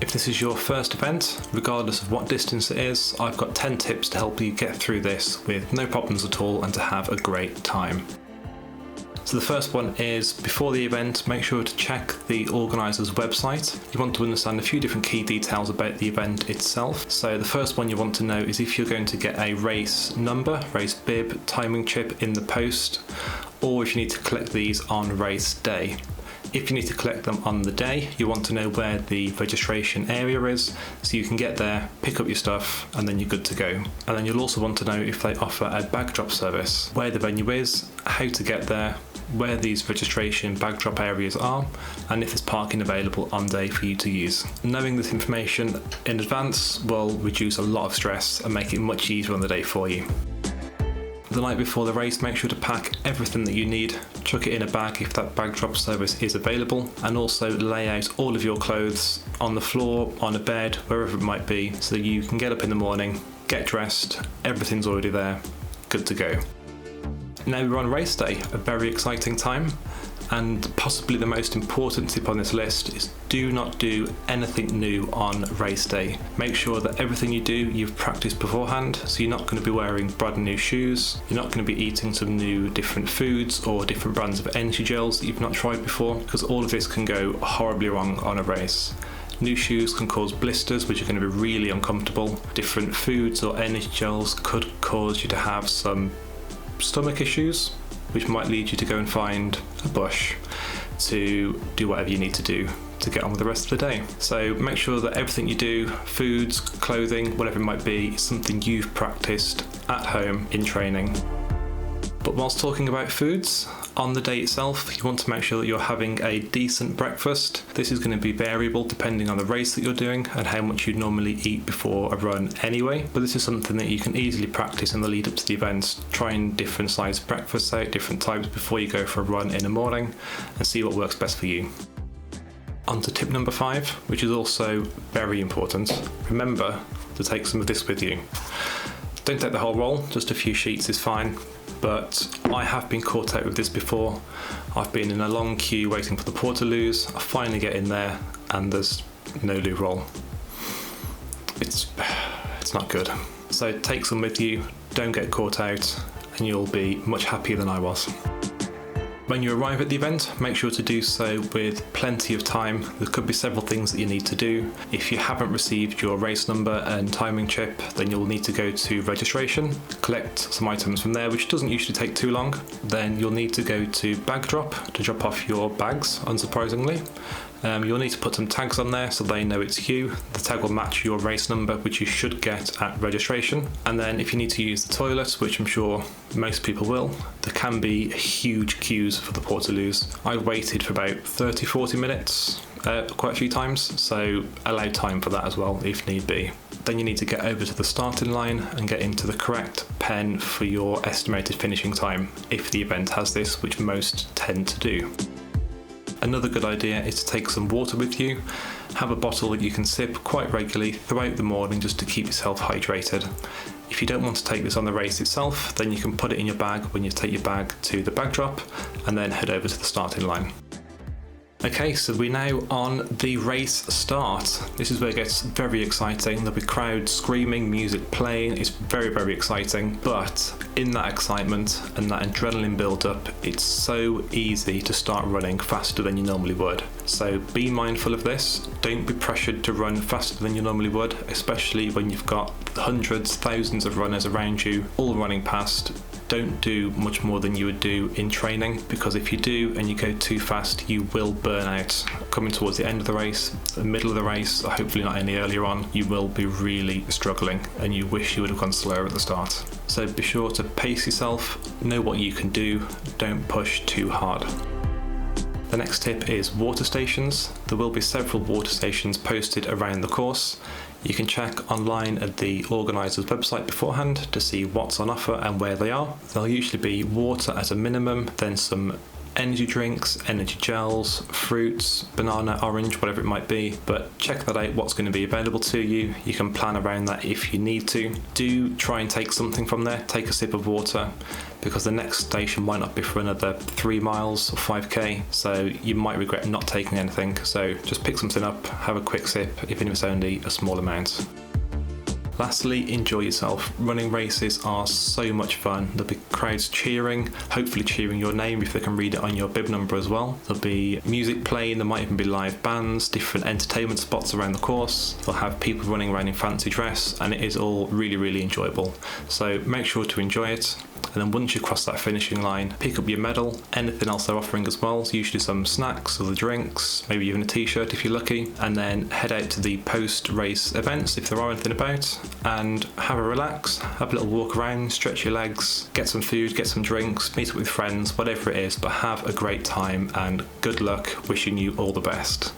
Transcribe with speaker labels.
Speaker 1: If this is your first event, regardless of what distance it is, I've got 10 tips to help you get through this with no problems at all and to have a great time. So the first one is, before the event, make sure to check the organiser's website. You want to understand a few different key details about the event itself. So the first one you want to know is if you're going to get a race number, race bib, timing chip in the post, or if you need to collect these on race day. If you need to collect them on the day, you want to know where the registration area is, so you can get there, pick up your stuff, and then you're good to go. And then you'll also want to know if they offer a bag drop service, where the venue is, how to get there, where these registration bag drop areas are, and if there's parking available on day for you to use. Knowing this information in advance will reduce a lot of stress and make it much easier on the day for you. The night before the race, make sure to pack everything that you need, chuck it in a bag if that bag drop service is available, and also lay out all of your clothes on the floor, on a bed, wherever it might be, so that you can get up in the morning, get dressed, everything's already there, good to go. Now we're on race day, a very exciting time, and possibly the most important tip on this list is do not do anything new on race day. Make sure that everything you do you've practiced beforehand, so you're not going to be wearing brand new shoes, you're not going to be eating some new different foods or different brands of energy gels that you've not tried before, because all of this can go horribly wrong on a race. New shoes can cause blisters, which are going to be really uncomfortable. Different foods or energy gels could cause you to have some stomach issues, which might lead you to go and find a bush to do whatever you need to do to get on with the rest of the day. So make sure that everything you do, foods, clothing, whatever it might be, is something you've practiced at home in training. But whilst talking about foods, on the day itself, you want to make sure that you're having a decent breakfast. This is going to be variable depending on the race that you're doing and how much you normally eat before a run anyway. But this is something that you can easily practice in the lead up to the event, trying different sized breakfasts out, different types before you go for a run in the morning, and see what works best for you. On to tip number 5, which is also very important. Remember to take some of this with you. Don't take the whole roll, just a few sheets is fine. But I have been caught out with this before. I've been in a long queue waiting for the portaloos. I finally get in there and there's no loo roll. It's not good. So take some with you, don't get caught out, and you'll be much happier than I was. When you arrive at the event, make sure to do so with plenty of time. There could be several things that you need to do. If you haven't received your race number and timing chip, then you'll need to go to registration, collect some items from there, which doesn't usually take too long. Then you'll need to go to bag drop to drop off your bags, unsurprisingly. You'll need to put some tags on there so they know it's you. The tag will match your race number, which you should get at registration. And then if you need to use the toilet, which I'm sure most people will, there can be huge queues for the portaloos. I waited for about 30-40 minutes quite a few times, so allow time for that as well if need be. Then you need to get over to the starting line and get into the correct pen for your estimated finishing time, if the event has this, which most tend to do. Another good idea is to take some water with you. Have a bottle that you can sip quite regularly throughout the morning just to keep yourself hydrated. If you don't want to take this on the race itself, then you can put it in your bag when you take your bag to the bag drop and then head over to the starting line. Okay, so we're now on the race start. This is where it gets very exciting. There'll be crowds screaming, music playing. It's very, very exciting. But in that excitement and that adrenaline build-up, it's so easy to start running faster than you normally would. So be mindful of this. Don't be pressured to run faster than you normally would, especially when you've got hundreds, thousands of runners around you, all running past. Don't do much more than you would do in training, because if you do and you go too fast, you will burn out. Coming towards the end of the race, the middle of the race, or hopefully not any earlier on, you will be really struggling and you wish you would have gone slower at the start. So be sure to pace yourself, know what you can do, don't push too hard. The next tip is water stations. There will be several water stations posted around the course. You can check online at the organiser's website beforehand to see what's on offer and where they are. There'll usually be water as a minimum, then some energy drinks, energy gels, fruits, banana, orange, whatever it might be. But check that out, what's going to be available to you. You can plan around that if you need to. Do try and take something from there. Take a sip of water, because the next station might not be for another 3 miles or 5k, so you might regret not taking anything. So just pick something up, have a quick sip, even if it's only a small amount. Lastly, enjoy yourself. Running races are so much fun. There'll be crowds cheering, hopefully cheering your name if they can read it on your bib number as well. There'll be music playing, there might even be live bands, different entertainment spots around the course. They'll have people running around in fancy dress, and it is all really, really enjoyable. So make sure to enjoy it. And then once you cross that finishing line, pick up your medal, anything else they're offering as well, so usually some snacks, other drinks, maybe even a t-shirt if you're lucky, and then head out to the post-race events if there are anything about, and have a relax, have a little walk around, stretch your legs, get some food, get some drinks, meet up with friends, whatever it is, but have a great time, and good luck, wishing you all the best.